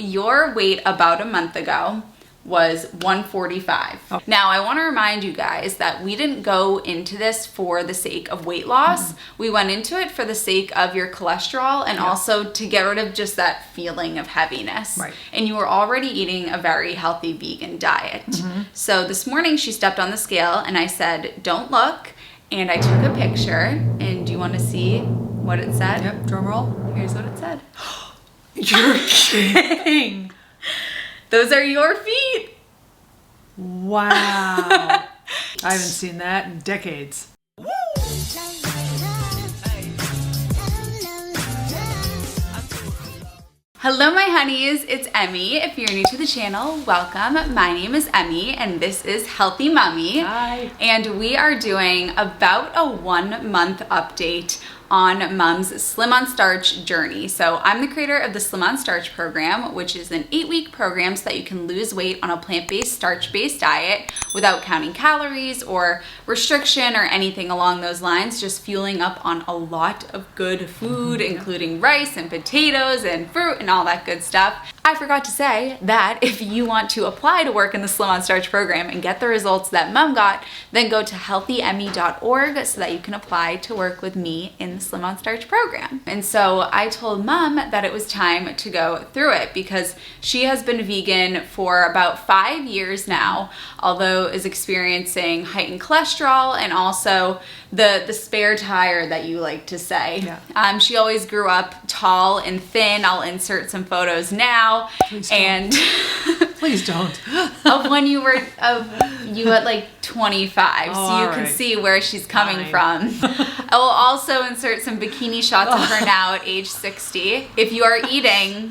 Your weight about a month ago was 145. Oh. Now, I want to remind you guys that we didn't go into this for the sake of weight loss. We went into it for the sake of your cholesterol and also to get rid of just that feeling of heaviness. Right. And you were already eating a very healthy vegan diet. So this morning she stepped on the scale and I said, don't look. And I took a picture. And do you want to see what it said? Yep, drum roll. Here's what it said. You're kidding. Those are your feet. Wow. I haven't seen that in decades. Hello my honeys, it's Emmie. If you're new to the channel, welcome. My name is Emmie and this is Healthy Mummy. Hi. And we are doing about a 1 month update on Mom's Slim on Starch journey. So I'm the creator of the Slim on Starch program, which is an 8-week program so that you can lose weight on a plant-based, starch-based diet without counting calories or restriction or anything along those lines, just fueling up on a lot of good food, including rice and potatoes and fruit and all that good stuff. I forgot to say that if you want to apply to work in the Slim on Starch program and get the results that Mom got, then go to healthyemmie.org so that you can apply to work with me in the Slim on Starch program. And so I told Mom that it was time to go through it because she has been vegan for about 5 years now, although is experiencing heightened cholesterol and also the spare tire that you like to say. Yeah. She always grew up tall and thin. I'll insert some photos now. Please don't. And Please don't. of when you at like 25, so Oh, you can right. see where she's coming Fine. from. I will also insert some bikini shots of her now at age 60. If you are eating,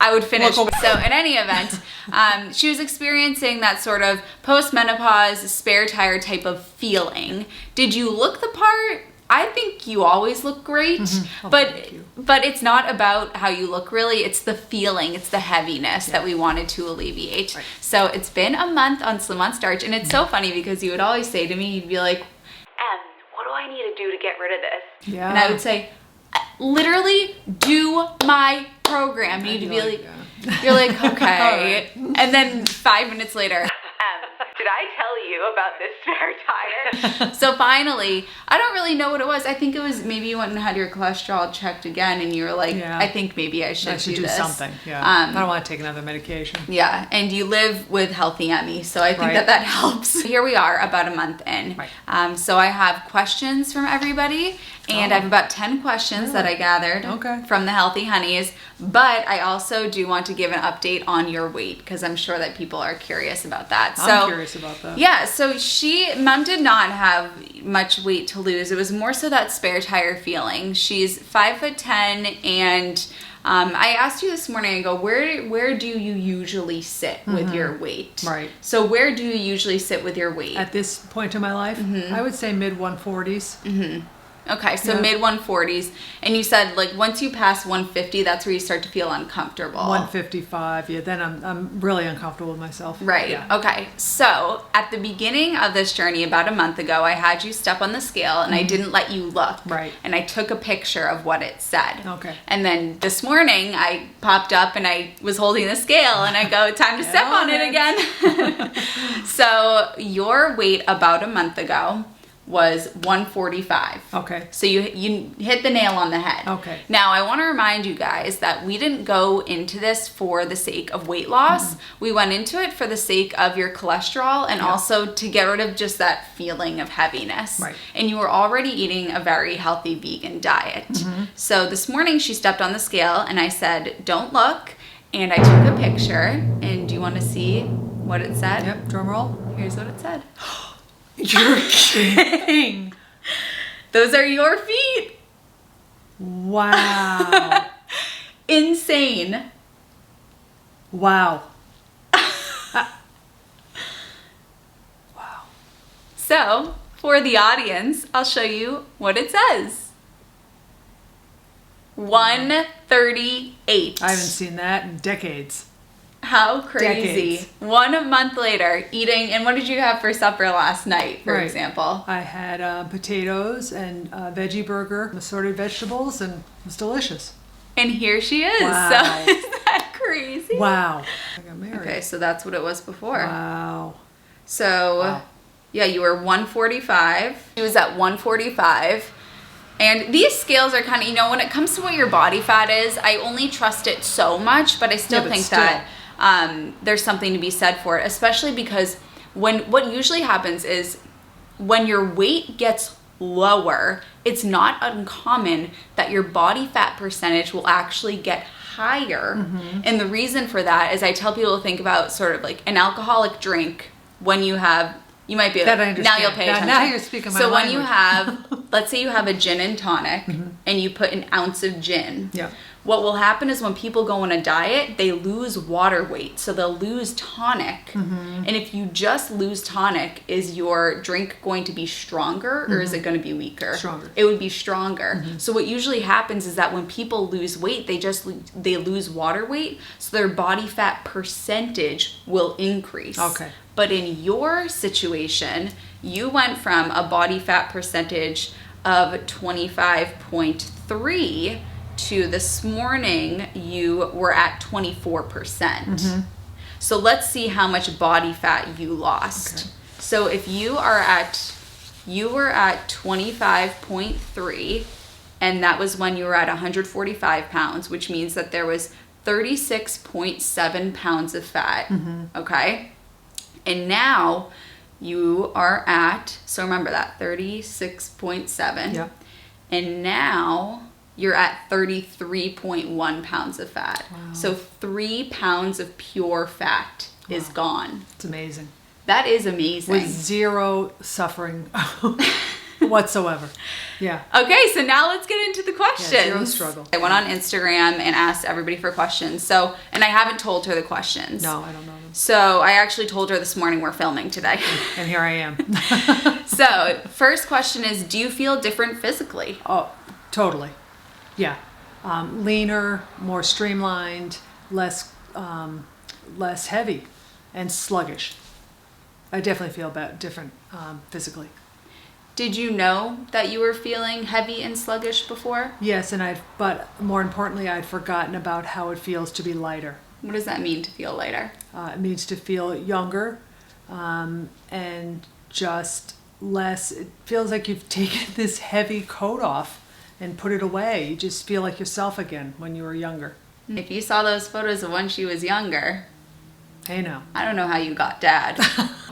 I would finish. So in any event, she was experiencing that sort of post-menopause spare tire type of feeling. Did you look the part? I think you always look great, Oh, but thank you. it's not about how you look really. It's the feeling, it's the heaviness that we wanted to alleviate. Right. So it's been a month on Slim on Starch, and it's so funny because you would always say to me, you'd be like, what do I need to do to get rid of this? Yeah. And I would say, literally do my program. And you'd be like, you're like, okay. And then 5 minutes later, did I tell you about this spare tire? So finally, I don't really know what it was. I think it was maybe you went and had your cholesterol checked again and you were like, Yeah. I think maybe I should do this. something. Yeah. I don't want to take another medication. Yeah, and you live with Healthy Hunnies, so I think Right. that helps. Here we are about a month in. Right. So I have questions from everybody, and I have about 10 questions that I gathered from the Healthy Hunnies, but I also do want to give an update on your weight because I'm sure that people are curious about that. I'm curious about that. Yeah, so Mom did not have much weight to lose. It was more so that spare tire feeling. She's 5'10", and I asked you this morning, I go, where do you usually sit with your weight? Right. So where do you usually sit with your weight? At this point in my life, I would say mid 140s. Okay, so Yeah. mid 140s. And you said like once you pass 150, that's where you start to feel uncomfortable. 155. Yeah. Then I'm really uncomfortable with myself. Right. Yeah. Okay. So at the beginning of this journey, about a month ago, I had you step on the scale and I didn't let you look. Right. And I took a picture of what it said. Okay. And then this morning I popped up and I was holding the scale and I go, time to step on it again. So your weight about a month ago was 145. Okay. So you hit the nail on the head. Okay. Now I want to remind you guys that we didn't go into this for the sake of weight loss. We went into it for the sake of your cholesterol and also to get rid of just that feeling of heaviness. Right. And you were already eating a very healthy vegan diet. So this morning she stepped on the scale and I said, don't look. And I took a picture. And do you want to see what it said? Yep. Drum roll. Here's what it said. You're kidding. Those are your feet. Wow. Insane. Wow. Wow. So, for the audience, I'll show you what it says. 138. I haven't seen that in decades. How crazy. Decades. 1 month later, eating, and what did you have for supper last night, for Right. example? I had potatoes and veggie burger, assorted vegetables, and it was delicious. And here she is. Wow. So, isn't that crazy? Wow. I got married. Okay, so that's what it was before. Wow. So, Wow. yeah, you were 145. She was at 145. And these scales are kind of, you know, when it comes to what your body fat is, I only trust it so much, but I still think that there's something to be said for it, especially because what usually happens is when your weight gets lower, it's not uncommon that your body fat percentage will actually get higher. Mm-hmm. And the reason for that is I tell people to think about sort of like an alcoholic drink when you have, you might be That I understand. now you'll pay attention. Now you're speaking my So when language. you have, let's say you have a gin and tonic and you put an ounce of gin. Yeah. What will happen is when people go on a diet, they lose water weight. So they'll lose tonic. And if you just lose tonic, is your drink going to be stronger or is it going to be weaker? Stronger. It would be stronger. So what usually happens is that when people lose weight, they lose water weight. So their body fat percentage will increase. Okay. But in your situation, you went from a body fat percentage of 25.3 to this morning, you were at 24%. So let's see how much body fat you lost. Okay. So if you were at 25.3, and that was when you were at 145 pounds, which means that there was 36.7 pounds of fat. Okay. And now you are at, so remember that, 36.7. Yep. And now you're at 33.1 pounds of fat. Wow. So 3 pounds of pure fat is gone. It's amazing. That is amazing. With zero suffering whatsoever. Yeah. Okay, so now let's get into the questions. Yeah, zero struggle. I went on Instagram and asked everybody for questions. So, and I haven't told her the questions. No, I don't know them. So I actually told her this morning we're filming today. And here I am. So first question is, do you feel different physically? Oh, totally. Yeah. Leaner, more streamlined, less heavy, and sluggish. I definitely feel different physically. Did you know that you were feeling heavy and sluggish before? Yes, but more importantly, I'd forgotten about how it feels to be lighter. What does that mean to feel lighter? It means to feel younger and just less. It feels like you've taken this heavy coat off and put it away. You just feel like yourself again when you were younger. If you saw those photos of when she was younger, Hey now. I don't know how you got dad.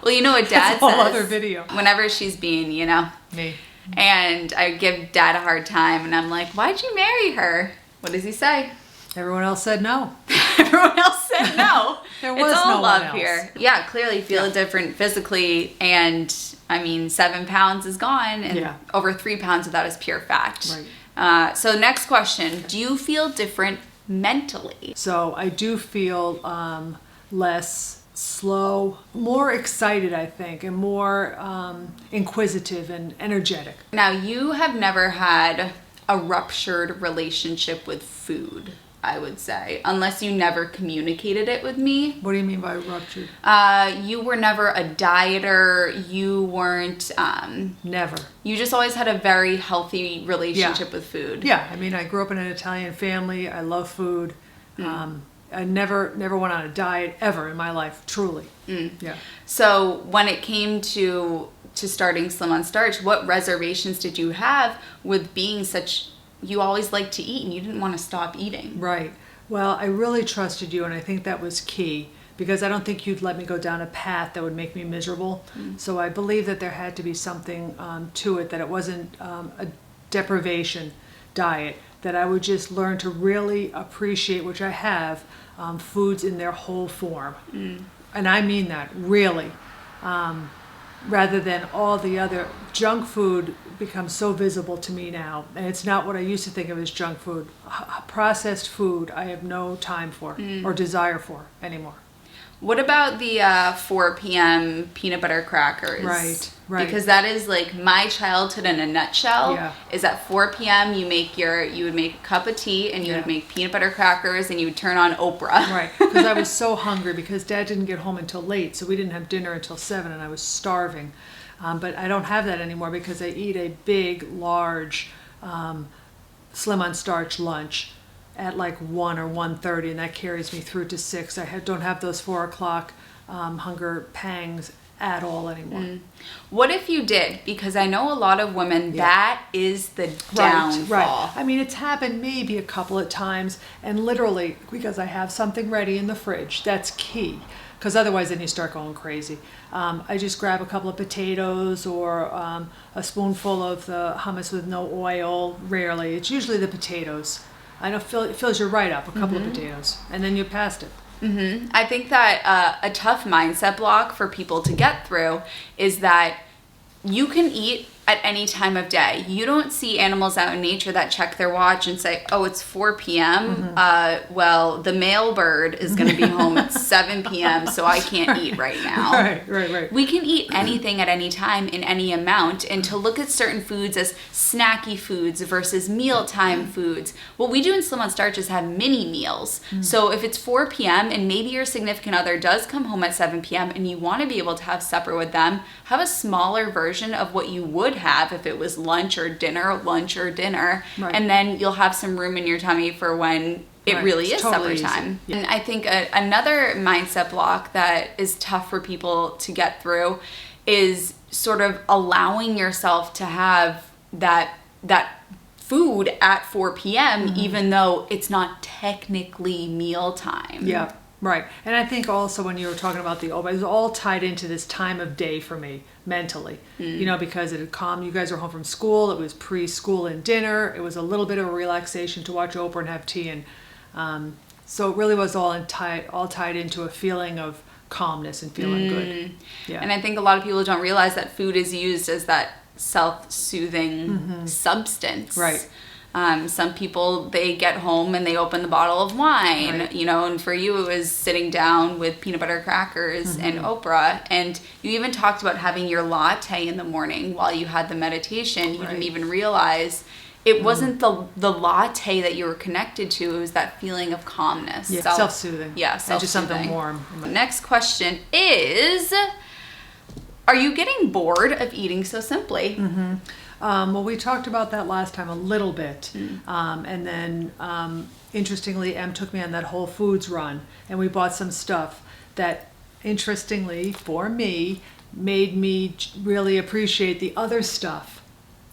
Well, you know what dad That's a whole says other video. whenever she's being, you know. Me. And I give dad a hard time and I'm like, why'd you marry her? What does he say? Everyone else said no. Everyone else said no. There was it's all no one love else. here. Yeah, clearly feel different physically, and I mean 7 pounds is gone, and over 3 pounds of that is pure fat. Right. So next question: do you feel different mentally? So I do feel less slow, more excited, I think, and more inquisitive and energetic. Now, you have never had a ruptured relationship with food, I would say, unless you never communicated it with me. What do you mean by ruptured? You were never a dieter. You weren't... Never. You just always had a very healthy relationship with food. Yeah, I mean, I grew up in an Italian family. I love food. I never went on a diet ever in my life, truly. Yeah. So when it came to starting Slim on Starch, what reservations did you have with being such... You always liked to eat and you didn't want to stop eating. Right. Well, I really trusted you, and I think that was key, because I don't think you'd let me go down a path that would make me miserable. So I believe that there had to be something to it, that it wasn't a deprivation diet, that I would just learn to really appreciate, which I have, foods in their whole form. And I mean that, really. Rather than all the other junk food becomes so visible to me now, and it's not what I used to think of as junk food. Processed food I have no time for or desire for anymore. What about the 4 p.m. peanut butter crackers? Right. Because that is like my childhood in a nutshell. Yeah. Is at 4 p.m. you would make a cup of tea and you would make peanut butter crackers and you would turn on Oprah. Right. Because I was so hungry, because Dad didn't get home until late, so we didn't have dinner until 7, and I was starving. But I don't have that anymore, because I eat a big, large Slim on Starch lunch at like 1 or 1:30, and that carries me through to 6. Don't have those 4 o'clock hunger pangs at all anymore. What if you did? Because I know a lot of women, that is the downfall. Right. I mean, it's happened maybe a couple of times, and literally because I have something ready in the fridge, that's key. Because otherwise then you start going crazy. I just grab a couple of potatoes or a spoonful of the hummus with no oil, rarely. It's usually the potatoes. I know it fills you right up, a couple of potatoes, and then you passed it. I think that a tough mindset block for people to get through is that you can eat at any time of day. You don't see animals out in nature that check their watch and say, oh, it's 4 p.m. Well, the male bird is going to be home at 7 p.m., so I can't eat right now. Right. We can eat anything at any time in any amount, and to look at certain foods as snacky foods versus mealtime foods. What we do in Slim on Starch is have mini meals. So if it's 4 p.m. and maybe your significant other does come home at 7 p.m. and you want to be able to have supper with them, have a smaller version of what you would have if it was lunch or dinner, and then you'll have some room in your tummy for when it really is totally supper time. Yeah. And I think another mindset block that is tough for people to get through is sort of allowing yourself to have that food at 4 p.m. even though it's not technically mealtime. Yeah. Right. And I think also when you were talking about the it was all tied into this time of day for me mentally, because it had calmed. You guys were home from school. It was preschool and dinner. It was a little bit of a relaxation to watch Oprah and have tea. And so it really was all tied into a feeling of calmness and feeling good. Yeah. And I think a lot of people don't realize that food is used as that self-soothing substance. Right. Some people, they get home and they open the bottle of wine, and for you it was sitting down with peanut butter crackers and Oprah. And you even talked about having your latte in the morning while you had the meditation. You didn't even realize it wasn't the latte that you were connected to. It was that feeling of calmness. Yeah, self-soothing. Yeah, self-soothing. And just something warm. The next question is, are you getting bored of eating so simply? Well, we talked about that last time a little bit. And then, interestingly, Em took me on that Whole Foods run, and we bought some stuff that, interestingly, for me, made me really appreciate the other stuff.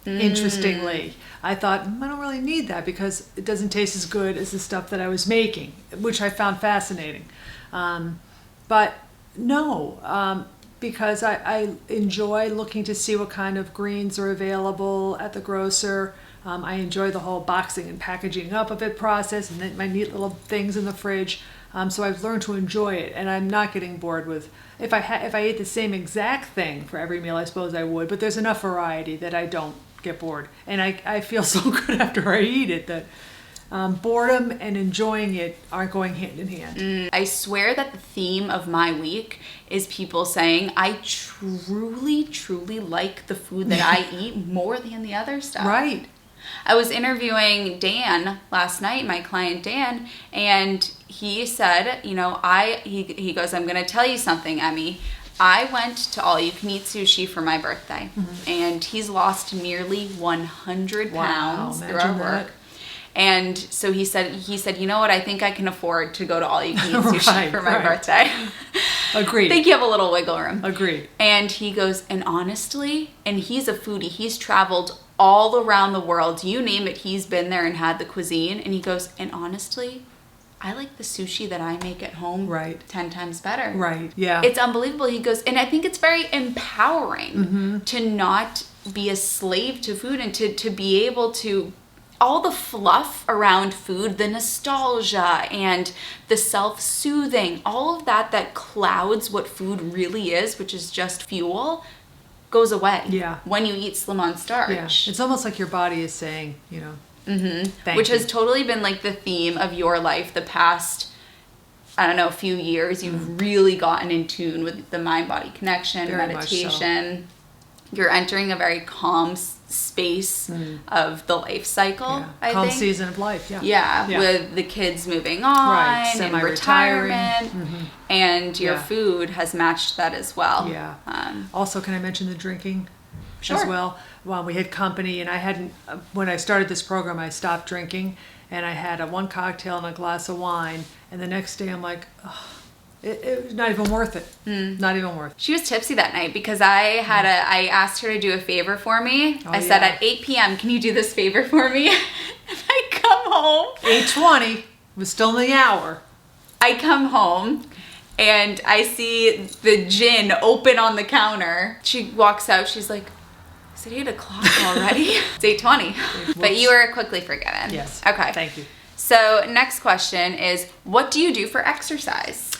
Interestingly. I thought, I don't really need that because it doesn't taste as good as the stuff that I was making, which I found fascinating. But no, because I enjoy looking to see what kind of greens are available at the grocer. I enjoy the whole boxing and packaging up of it process, and then my neat little things in the fridge. So I've learned to enjoy it, and I'm not getting bored with. If I ate the same exact thing for every meal, I suppose I would. But there's enough variety that I don't get bored, and I feel so good after I eat it that. Boredom and enjoying it aren't going hand in hand. I swear that the theme of my week is people saying, I truly, truly like the food that I eat more than the other stuff. Right. I was interviewing Dan last night, my client Dan, and he said, he goes, I'm going to tell you something, Emmie. I went to all you can eat sushi for my birthday, and he's lost nearly 100 pounds through our work. And so he said, you know what, I think I can afford to go to all you can eat sushi for my birthday. Agreed. I think you have a little wiggle room. Agreed. And he goes, and honestly, and he's a foodie, he's traveled all around the world, you name it, he's been there and had the cuisine. And he goes, and honestly, I like the sushi that I make at home 10 times better. Right, yeah. It's unbelievable. He goes, and I think it's very empowering to not be a slave to food and to be able to all the fluff around food, the nostalgia and the self-soothing, all of that clouds what food really is, which is just fuel, goes away. Yeah. When you eat Slim on Starch. Yeah. It's almost like your body is saying, thank which you. has totally been like the theme of your life the past, I don't know, a few years. You've really gotten in tune with the mind-body connection, Very meditation. Much so. You're entering a very calm space of the life cycle, I think. Calm season of life, Yeah, with the kids moving on and retirement. And your food has matched that as well. Yeah. Also, can I mention the drinking? as well. Well, we had company, and I hadn't, when I started this program, I stopped drinking, and I had one cocktail and a glass of wine, and the next day I'm like, oh, it was not even worth it. Not even worth it. She was tipsy that night because I asked her to do a favor for me. I said at 8 p.m., can you do this favor for me? And I come home. 8:20 was still in the hour. I come home and I see the gin open on the counter. She walks out. She's like, is it 8 o'clock already? It's 8:20. But you were quickly forgiven. Yes. Okay. Thank you. So next question is, what do you do for exercise?